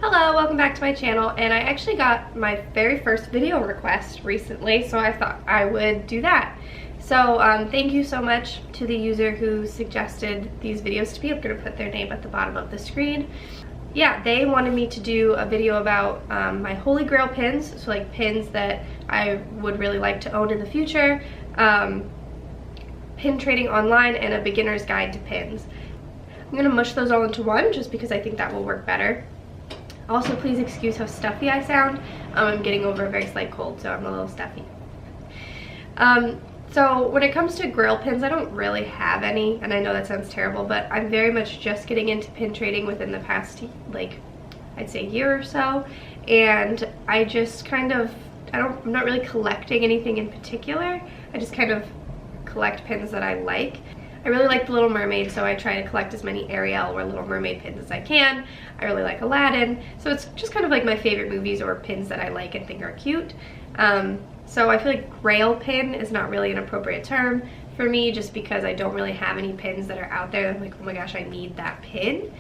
Hello, welcome back to my channel, and I actually got my very first video request recently, so I thought I would do that. So thank you so much to the user who suggested these videos to me. I'm going to put their name at the bottom of the screen. Yeah, they wanted me to do a video about my Holy Grail pins, so like pins that I would really like to own in the future, pin trading online, and a beginner's guide to pins. I'm going to mush those all into one just because I think that will work better. Also, please excuse how stuffy I sound. I'm getting over a very slight cold, so I'm a little stuffy. So when it comes to Grail pins, I don't really have any, and I know that sounds terrible, but I'm very much just getting into pin trading within the past, like, I'd say year or so, and I just kind of, I'm not really collecting anything in particular. I just kind of collect pins that I like. I really like The Little Mermaid, so I try to collect as many Ariel or Little Mermaid pins as I can. I really like Aladdin, so it's just kind of like my favorite movies or pins that I like and think are cute. So I feel like Grail pin is not really an appropriate term for me, just because I don't really have any pins that are out there that I'm like, oh my gosh, I need that pin.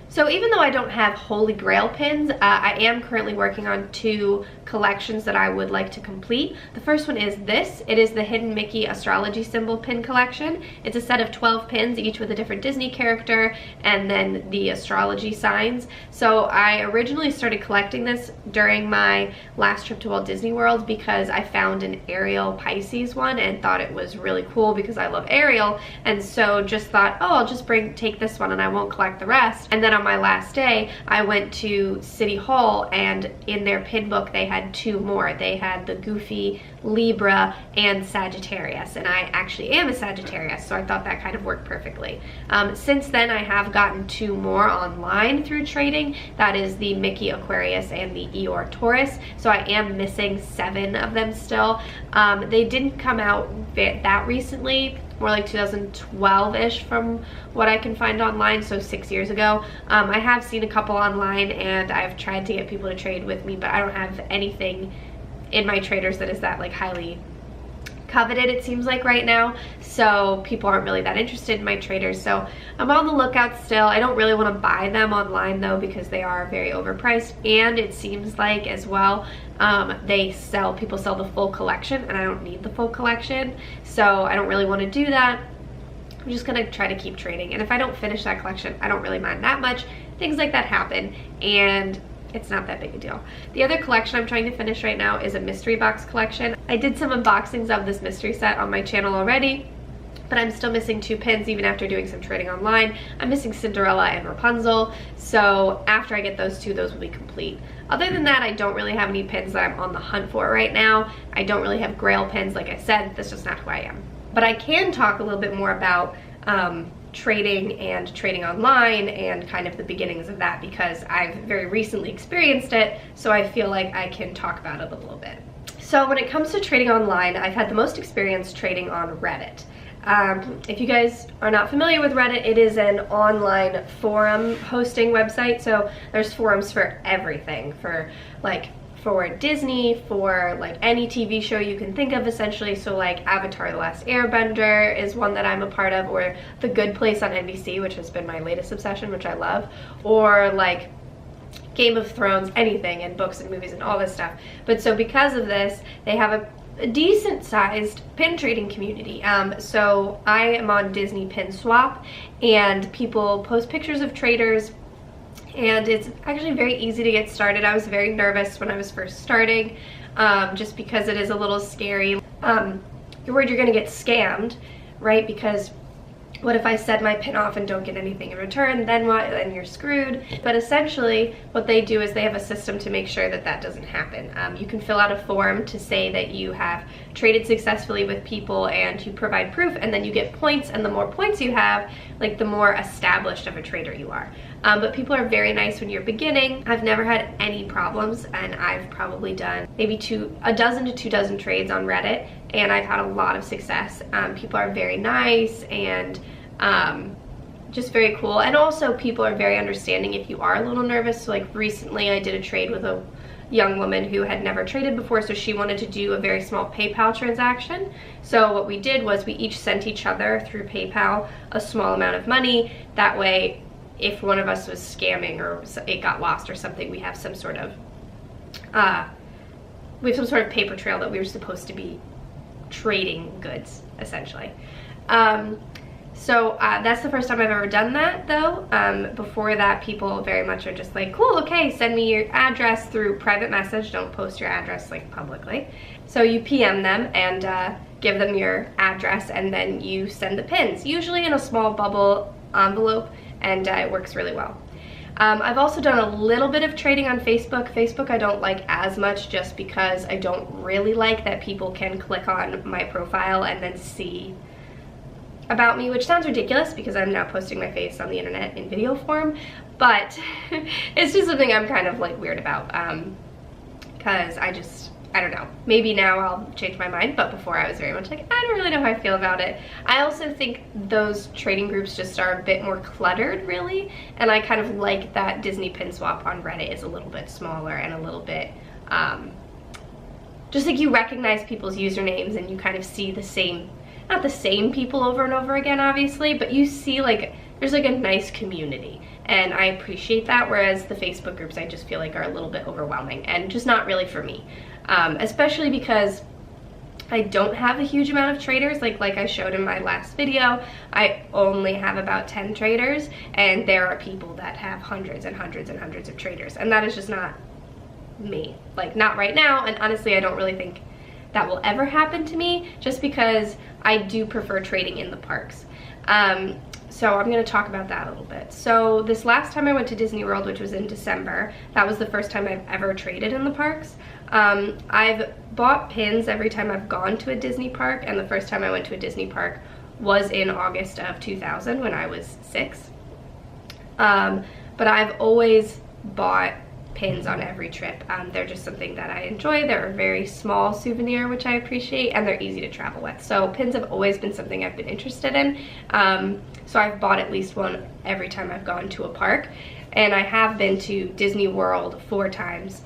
So even though I don't have Holy Grail pins, I am currently working on two collections that I would like to complete. The first one is this. It is the Hidden Mickey Astrology Symbol Pin Collection. It's a set of 12 pins, each with a different Disney character, and then the astrology signs. So I originally started collecting this during my last trip to Walt Disney World because I found an Ariel Pisces one and thought it was really cool because I love Ariel, and so just thought, oh, I'll just take this one and I won't collect the rest. And then on my last day, I went to City Hall, and in their pin book they had two more. They had the Goofy, Libra, and Sagittarius, and I actually am a Sagittarius, so I thought that kind of worked perfectly. Since then, I have gotten two more online through trading. That is the Mickey Aquarius and the Eeyore Taurus, so I am missing 7 of them still. They didn't come out that recently, more like 2012-ish from what I can find online, so 6 years ago. I have seen a couple online, and I've tried to get people to trade with me, but I don't have anything in my traders that is that like highly coveted, it seems like right now, so people aren't really that interested in my traders. So I'm on the lookout still. I don't really want to buy them online though, because they are very overpriced, and it seems like as well people sell the full collection, and I don't need the full collection, so I don't really want to do that. I'm just gonna try to keep trading, and if I don't finish that collection, I don't really mind that much. Things like that happen, and it's not that big a deal. The other collection I'm trying to finish right now is a mystery box collection. I did some unboxings of this mystery set on my channel already, but I'm still missing 2 pins even after doing some trading online. I'm missing Cinderella and Rapunzel, so after I get those 2, those will be complete. Other than that, I don't really have any pins that I'm on the hunt for right now. I don't really have Grail pins, like I said. That's just not who I am. But I can talk a little bit more about trading and trading online and kind of the beginnings of that, because I've very recently experienced it, so I feel like I can talk about it a little bit. So when it comes to trading online, I've had the most experience trading on Reddit. If you guys are not familiar with Reddit, it is an online forum hosting website, so there's forums for everything, for Disney, for like any TV show you can think of essentially. So like Avatar: The Last Airbender is one that I'm a part of, or The Good Place on NBC, which has been my latest obsession, which I love, or like Game of Thrones, anything, and books and movies and all this stuff. But so because of this, they have a decent sized pin trading community. So I am on Disney Pin Swap, and people post pictures of traders, and it's actually very easy to get started. I was very nervous when I was first starting, just because it is a little scary. You're worried you're gonna get scammed, right? Because what if I set my pin off and don't get anything in return? Then what? Then you're screwed. But essentially what they do is they have a system to make sure that that doesn't happen. You can fill out a form to say that you have traded successfully with people, and you provide proof, and then you get points, and the more points you have, like the more established of a trader you are. But people are very nice when you're beginning. I've never had any problems, and I've probably done maybe a dozen to 2 dozen trades on Reddit, and I've had a lot of success. People are very nice and just very cool, and also people are very understanding if you are a little nervous. So like recently I did a trade with a young woman who had never traded before, so she wanted to do a very small PayPal transaction. So what we did was we each sent each other through PayPal a small amount of money. That way if one of us was scamming or it got lost or something, we have some sort of paper trail that we were supposed to be trading goods, essentially. So that's the first time I've ever done that, though. Before that, people very much are just like, cool, okay, send me your address through private message. Don't post your address like publicly. So you PM them and give them your address, and then you send the pins, usually in a small bubble envelope, and it works really well. I've also done a little bit of trading on Facebook. Facebook I don't like as much, just because I don't really like that people can click on my profile and then see about me, which sounds ridiculous because I'm now posting my face on the internet in video form, but it's just something I'm kind of like weird about, because I don't know, maybe now I'll change my mind, but before I was very much like, I don't really know how I feel about it. I also think those trading groups just are a bit more cluttered, really, and I kind of like that Disney pin swap on Reddit is a little bit smaller and a little bit, just like you recognize people's usernames and you kind of see the same, not the same people over and over again, obviously, but you see like, there's like a nice community, and I appreciate that, whereas the Facebook groups I just feel like are a little bit overwhelming and just not really for me. Especially because I don't have a huge amount of traders, like I showed in my last video. I only have about 10 traders, and there are people that have hundreds and hundreds and hundreds of traders, and that is just not me, like not right now, and honestly I don't really think that will ever happen to me, just because I do prefer trading in the parks. So I'm going to talk about that a little bit. So this last time I went to Disney World, which was in December, that was the first time I've ever traded in the parks. I've bought pins every time I've gone to a Disney park, and the first time I went to a Disney park was in August of 2000 when I was 6. But I've always bought pins on every trip. They're just something that I enjoy. They're a very small souvenir, which I appreciate, and they're easy to travel with. So pins have always been something I've been interested in. So I've bought at least one every time I've gone to a park, and I have been to Disney World 4 times.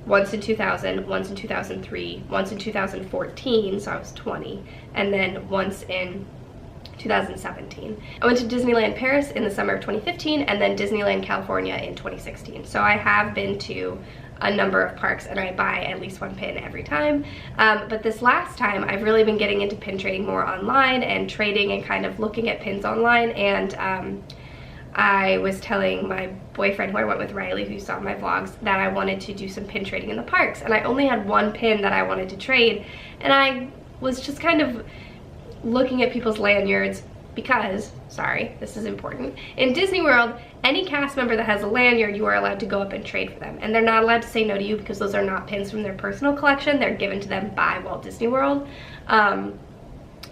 Once in 2000, once in 2003, once in 2014, so I was 20, and then once in 2017. I went to Disneyland Paris in the summer of 2015, and then Disneyland California in 2016. So I have been to a number of parks, and I buy at least one pin every time. But this last time, I've really been getting into pin trading more online and trading and kind of looking at pins online, and I was telling my boyfriend, who I went with, Riley, who saw my vlogs, that I wanted to do some pin trading in the parks, and I only had one pin that I wanted to trade, and I was just kind of looking at people's lanyards because, sorry, this is important, in Disney World, any cast member that has a lanyard, you are allowed to go up and trade for them, and they're not allowed to say no to you because those are not pins from their personal collection. They're given to them by Walt Disney World.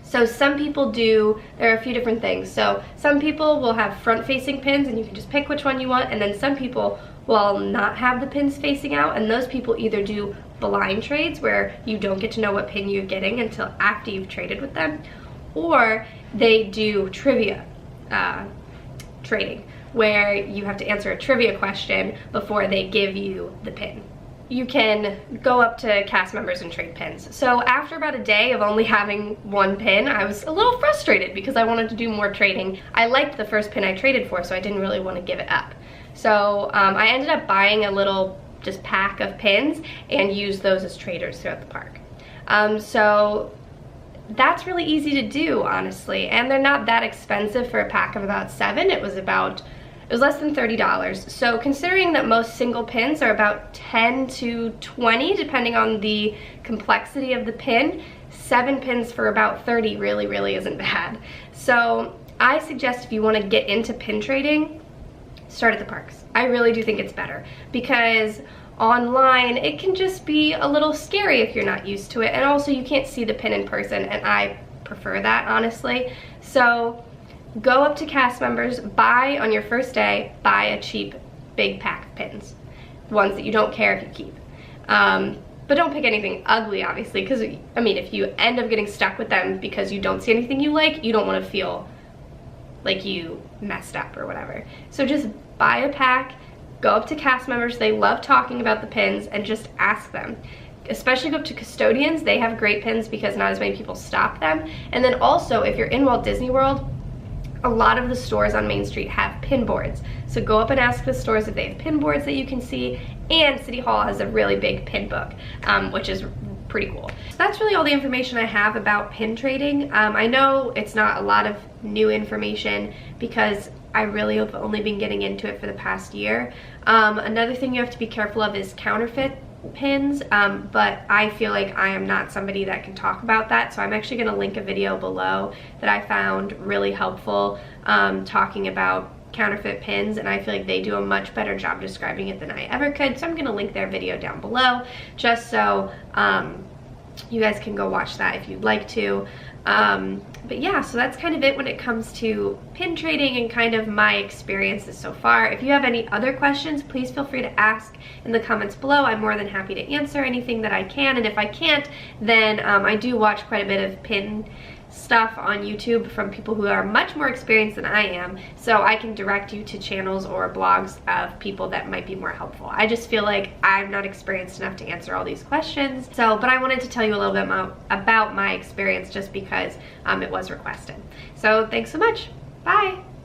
So some people do, there are a few different things. So some people will have front-facing pins and you can just pick which one you want, and then some people will not have the pins facing out, and those people either do blind trades where you don't get to know what pin you're getting until after you've traded with them, or they do trivia trading where you have to answer a trivia question before they give you the pin. You can go up to cast members and trade pins. So after about a day of only having one pin, I was a little frustrated because I wanted to do more trading. I liked the first pin I traded for, so I didn't really want to give it up. So I ended up buying a little just pack of pins and used those as traders throughout the park. So that's really easy to do, honestly, and they're not that expensive for a pack of about 7. It was less than $30. So considering that most single pins are about 10 to 20, depending on the complexity of the pin, 7 pins for about 30 really isn't bad. So I suggest if you want to get into pin trading, start at the parks. I really do think it's better because online it can just be a little scary if you're not used to it, and also you can't see the pin in person, and I prefer that, honestly. So go up to cast members, buy on your first day, buy a cheap big pack of pins, ones that you don't care if you keep. But don't pick anything ugly, obviously, because I mean, if you end up getting stuck with them because you don't see anything you like, you don't want to feel like you messed up or whatever. So just buy a pack, go up to cast members, they love talking about the pins, and just ask them. Especially go up to custodians, they have great pins because not as many people stop them. And then also, if you're in Walt Disney World, a lot of the stores on Main Street have pin boards. So go up and ask the stores if they have pin boards that you can see, and City Hall has a really big pin book, which is pretty cool. So that's really all the information I have about pin trading. I know it's not a lot of new information because I really have only been getting into it for the past year. Another thing you have to be careful of is counterfeit pins, but I feel like I am not somebody that can talk about that, so I'm actually going to link a video below that I found really helpful talking about counterfeit pins, and I feel like they do a much better job describing it than I ever could, so I'm going to link their video down below just so you guys can go watch that if you'd like to. But yeah, so that's kind of it when it comes to pin trading and kind of my experiences so far. If you have any other questions, please feel free to ask in the comments below. I'm more than happy to answer anything that I can, and if I can't, then I do watch quite a bit of pin stuff on YouTube from people who are much more experienced than I am, so I can direct you to channels or blogs of people that might be more helpful. I just feel like I'm not experienced enough to answer all these questions, but I wanted to tell you a little bit about my experience just because it was requested. So thanks so much. Bye.